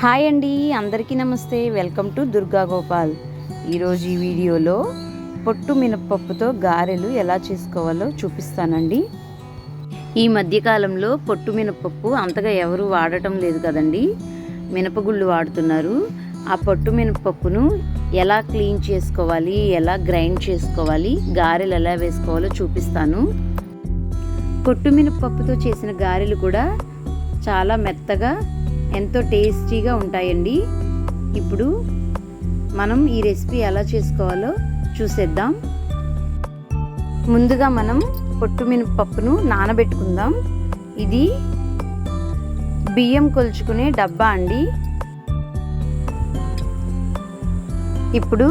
Hi అండి, అందరికీ నమస్తే. Welcome to Durga Gopal. ఈరోజు ఈ వీడియోలో పొట్టు మినపప్పుతో గారెలు ఎలా చేసుకోవాలో చూపిస్తానండి. ఈ మధ్యకాలంలో పొట్టు మినపప్పు అంతగా ఎవరు వాడటం లేదు కదండి, మినపగుళ్ళు వాడుతున్నారు. ఆ పొట్టు మినపప్పును ఎలా క్లీన్ చేసుకోవాలి, ఎలా గ్రైండ్ చేసుకోవాలి, గారెలు ఎలా వేసుకోవాలో చూపిస్తాను. పొట్టు మినపప్పుతో చేసిన గారెలు కూడా చాలా మెత్తగా ఎంతో టేస్టీగా ఉంటాయండి. ఇప్పుడు మనం ఈ రెసిపీ ఎలా చేసుకోవాలో చూసేద్దాం. ముందుగా మనం పొట్టు మినపప్పును నానబెట్టుకుందాం. ఇది బియ్యం కొలుచుకునే డబ్బా అండి. ఇప్పుడు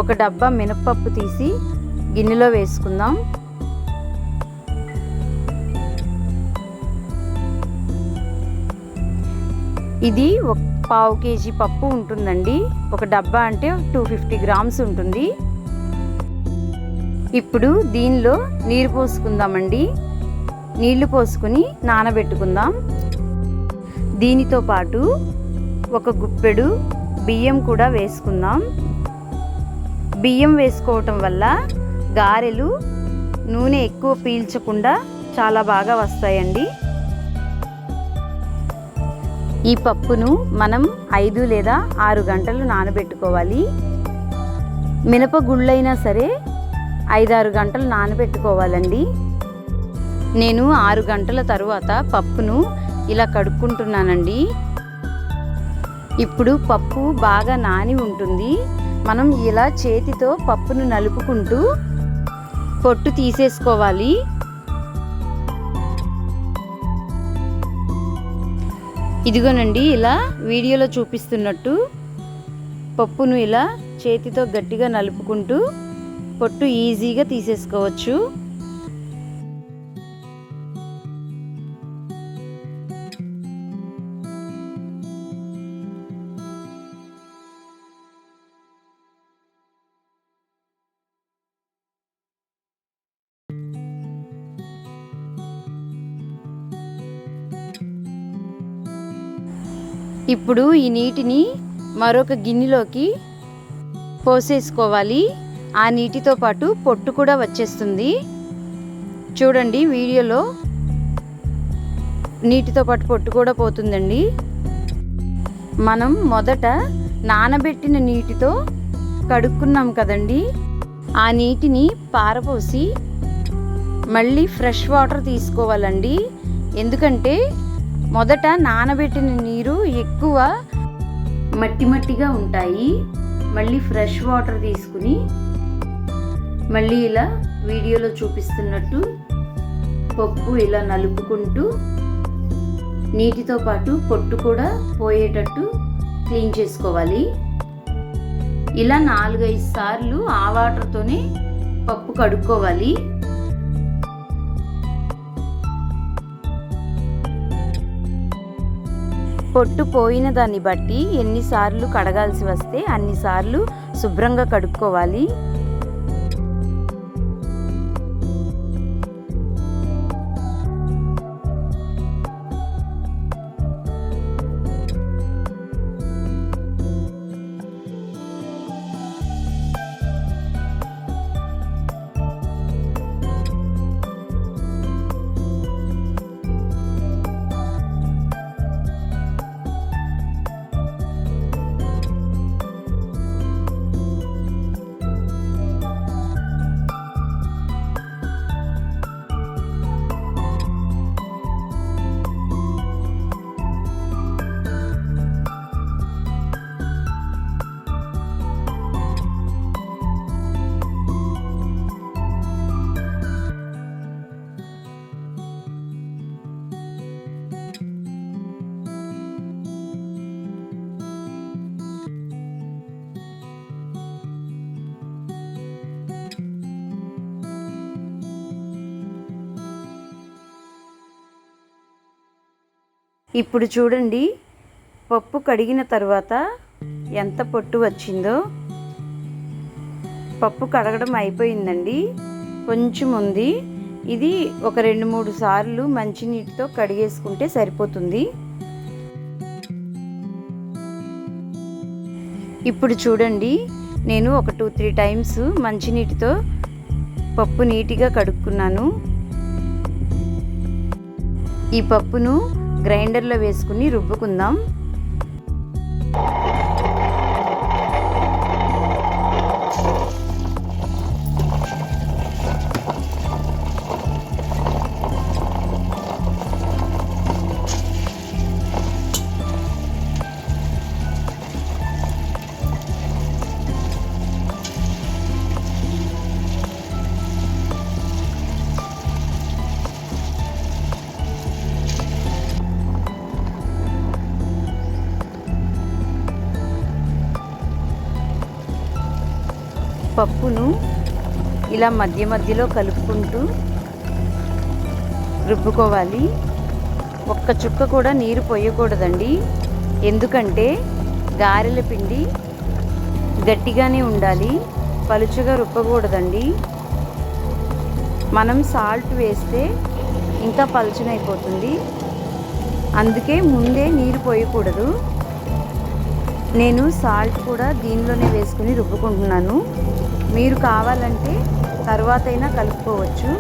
ఒక డబ్బా మినపప్పు తీసి గిన్నెలో వేసుకుందాం. ఇది ఒక 1/2 కేజీ పప్పు ఉంటుందండి. ఒక డబ్బా అంటే 250 గ్రామ్స్ ఉంటుంది. ఇప్పుడు దీనిలో నీరు పోసుకుందామండి. నీళ్లు పోసుకుని నానబెట్టుకుందాం. దీనితో పాటు ఒక గుప్పెడు బియ్యం కూడా వేసుకుందాం. బియ్యం వేసుకోవటం వల్ల గారెలు నూనె ఎక్కువ పీల్చకుండా చాలా బాగా వస్తాయండి. ఈ పప్పును మనం 5 లేదా 6 గంటలు నానబెట్టుకోవాలి. మినపగుళ్ళైనా సరే 5-6 గంటలు నానబెట్టుకోవాలండి. నేను 6 గంటల తరువాత పప్పును ఇలా కడుక్కుంటున్నానండి. ఇప్పుడు పప్పు బాగా నాని ఉంటుంది. మనం ఇలా చేతితో పప్పును నలుపుకుంటూ పొట్టు తీసేసుకోవాలి. ఇదిగోనండి, ఇలా వీడియోలో చూపిస్తున్నట్టు పప్పును ఇలా చేతితో గట్టిగా నలుపుకుంటూ పొట్టు ఈజీగా తీసేసుకోవచ్చు. ఇప్పుడు ఈ నీటిని మరొక గిన్నెలోకి పోసేసుకోవాలి. ఆ నీటితో పాటు పొట్టు కూడా వచ్చేస్తుంది. చూడండి, వీడియోలో నీటితో పాటు పొట్టు కూడా పోతుందండి. మనం మొదట నానబెట్టిన నీటితో కడుక్కున్నాం కదండి, ఆ నీటిని పారపోసి మళ్ళీ ఫ్రెష్ వాటర్ తీసుకోవాలండి. ఎందుకంటే మొదట నానబెట్టిన నీరు ఎక్కువ మట్టిగా ఉంటాయి. మళ్ళీ ఫ్రెష్ వాటర్ తీసుకుని మళ్ళీ ఇలా వీడియోలో చూపిస్తున్నట్టు పప్పు ఇలా నలుపుకుంటూ నీటితో పాటు పొట్టు కూడా పోయేటట్టు క్లీన్ చేసుకోవాలి. ఇలా 4-5 సార్లు ఆ వాటర్తోనే పప్పు కడుక్కోవాలి. పొట్టు పోయిన దాన్ని బట్టి ఎన్నిసార్లు కడగాల్సి వస్తే అన్నిసార్లు శుభ్రంగా కడుక్కోవాలి. ఇప్పుడు చూడండి, పప్పు కడిగిన తర్వాత ఎంత పొట్టు వచ్చిందో. పప్పు కడగడం అయిపోయిందండి, కొంచెం ఉంది. ఇది ఒక 2-3 సార్లు మంచినీటితో కడిగేసుకుంటే సరిపోతుంది. ఇప్పుడు చూడండి, నేను ఒక 2-3 టైమ్స్ మంచినీటితో పప్పు నీట్గా కడుక్కున్నాను. ఈ పప్పును గ్రైండర్లో వేసుకుని రుబ్బుకుందాం. పప్పును ఇలా మధ్య మధ్యలో కలుపుకుంటూ రుబ్బుకోవాలి. ఒక్క చుక్క కూడా నీరు పోయకూడదండి, ఎందుకంటే గారెల పిండి గట్టిగానే ఉండాలి, పలుచగా రుబ్బకూడదండి. మనం సాల్ట్ వేస్తే ఇంకా పలుచనైపోతుంది, అందుకే ముందే నీరు పోయకూడదు. నేను సాల్ట్ కూడా దీనిలోనే వేసుకుని రుబ్బుకుంటున్నాను. మీరు కావాలంటే తర్వాతైనా కలుపుకోవచ్చు.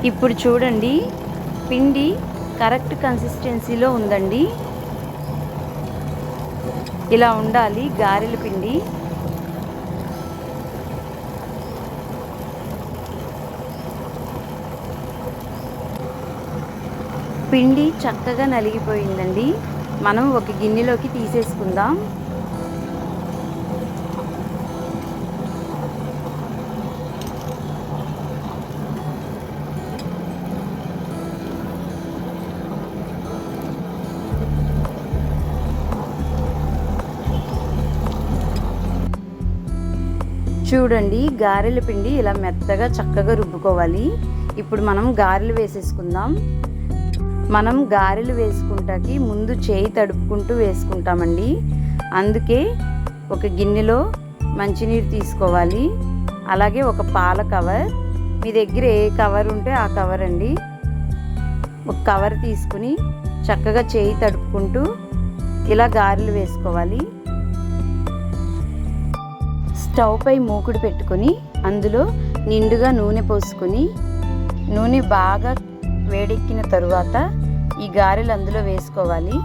ఇప్పుడు చూడండి, పిండి కరెక్ట్ కన్సిస్టెన్సీలో ఉందండి. ఇలా ఉండాలి గారెల పిండి. పిండి చక్కగా నలిగిపోయిందండి. మనం ఒక గిన్నెలోకి తీసేసుకుందాం. చూడండి, గారెల పిండి ఇలా మెత్తగా చక్కగా రుబ్బుకోవాలి. ఇప్పుడు మనం గారెలు వేసేసుకుందాం. మనం గారెలు వేసుకుంటాకి ముందు చేయి తడుపుకుంటూ వేసుకుంటామండి. అందుకే ఒక గిన్నెలో మంచినీరు తీసుకోవాలి. అలాగే ఒక పాల కవర్, మీ దగ్గర ఏ కవర్ ఉంటే ఆ కవర్ అండి, ఒక కవర్ తీసుకుని చక్కగా చేయి తడుపుకుంటూ ఇలా గారెలు వేసుకోవాలి. స్టవ్ పై మూకుడు పెట్టుకొని అందులో నిండుగా నూనె పోసుకొని, నూనె బాగా వేడెక్కిన తరువాత ఈ గారెలు అందులో వేసుకోవాలి.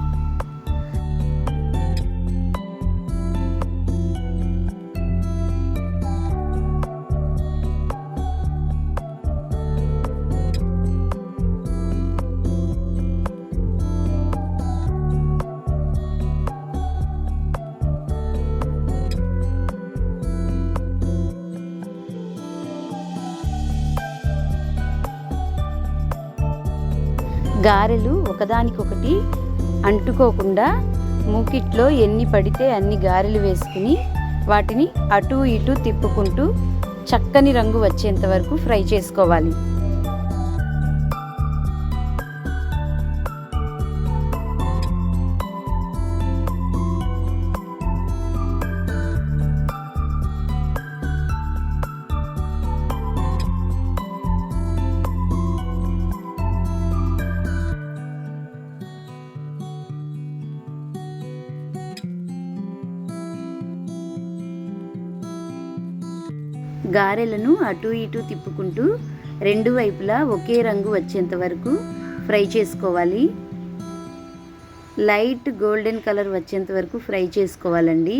గారెలు ఒకదానికొకటి అంటుకోకుండా మూకిట్లో ఎన్ని పడితే అన్ని గారెలు వేసుకుని వాటిని అటు ఇటు తిప్పుకుంటూ చక్కని రంగు వచ్చేంత వరకు ఫ్రై చేసుకోవాలి. గారెలను అటు ఇటు తిప్పుకుంటూ రెండు వైపులా ఒకే రంగు వచ్చేంత వరకు ఫ్రై చేసుకోవాలి. లైట్ గోల్డెన్ కలర్ వచ్చేంత వరకు ఫ్రై చేసుకోవాలండి.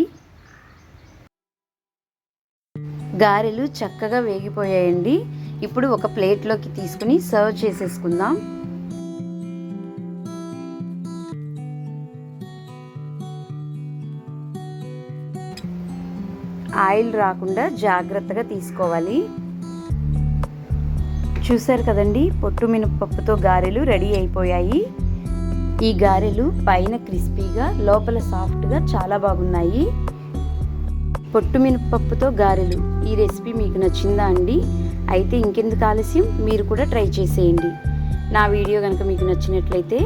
గారెలు చక్కగా వేగిపోయాయండి. ఇప్పుడు ఒక ప్లేట్లోకి తీసుకుని సర్వ్ చేసేసుకుందాం. ఆయిల్ రాకుండా జాగ్రత్తగా తీసుకోవాలి. చూసారు కదండి, పొట్టు మినపప్పుతో గారెలు రెడీ అయిపోయాయి. ఈ గారెలు పైన క్రిస్పీగా లోపల సాఫ్ట్గా చాలా బాగున్నాయి. పొట్టు మినపప్పుతో గారెలు. ఈ రెసిపీ మీకు నచ్చిందా అండి? అయితే ఇంకెందుకు ఆలస్యం, మీరు కూడా ట్రై చేసేయండి. నా వీడియో కనుక మీకు నచ్చినట్లయితే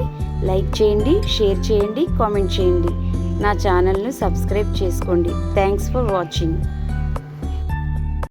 లైక్ చేయండి, షేర్ చేయండి, కామెంట్ చేయండి. నా ఛానల్ను సబ్స్క్రైబ్ చేసుకోండి. Thanks for watching.